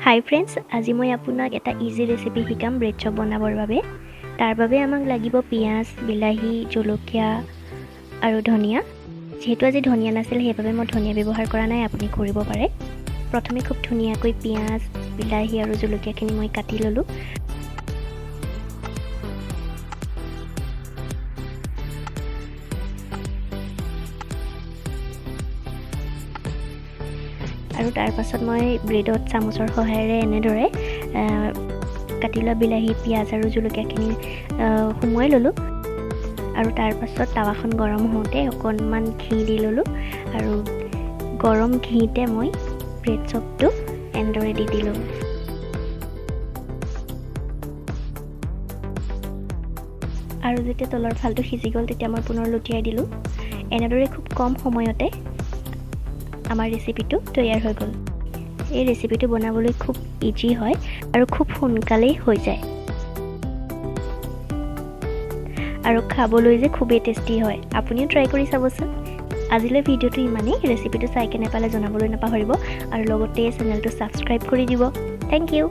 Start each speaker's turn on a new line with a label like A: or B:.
A: হাই friends, আজি মই আপোনাক এটা ইজি ৰেচিপি শিকাম ব্ৰেড চপ বনাবৰ বাবে। তাৰ বাবে আমাক লাগিব পিঁয়াজ, বিলাহী, জলকীয়া আৰু ধনিয়া। যেহেতু আজি ধনিয়া নাছিল সেইবাবে মই ধনিয়া ব্যৱহাৰ কৰা নাই, আপুনি কৰিব পাৰে। প্ৰথমে খুব ধুনীয়াকৈ পিঁয়াজ, বিলাহী আৰু জলকীয়াখিনি মই কাটি ল'লোঁ। আৰু তাৰ পাছত মই ব্ৰেডত চামুচৰ সহায়েৰে এনেদৰে কাটি লোৱা বিলাহী, পিঁয়াজ আৰু জলকীয়াখিনি সুমুৱাই ল'লোঁ। আৰু তাৰ পাছত টাৱাখন গৰম হওঁতে অকণমান ঘি দি ল'লোঁ আৰু গৰম ঘিতে মই ব্ৰেড চপটো এনেদৰে দি দিলোঁ। আৰু যেতিয়া তলৰ ফালটো সিজি গ'ল তেতিয়া মই পুনৰ লুটিয়াই দিলোঁ। এনেদৰে খুব কম সময়তে আমাৰ ৰেচিপিটো তৈয়াৰ হৈ গ'ল। এই ৰেচিপিটো বনাবলৈ খুব ইজি হয় আৰু খুব সোনকালেই হৈ যায় আৰু খাবলৈ যে খুবেই টেষ্টি হয়। আপুনিও ট্ৰাই কৰি চাবচোন। আজিলৈ ভিডিঅ'টো ইমানেই। ৰেচিপিটো চাই কেনে পালে জনাবলৈ নাপাহৰিব আৰু লগতে চেনেলটো ছাবস্ক্ৰাইব কৰি দিব। Thank U.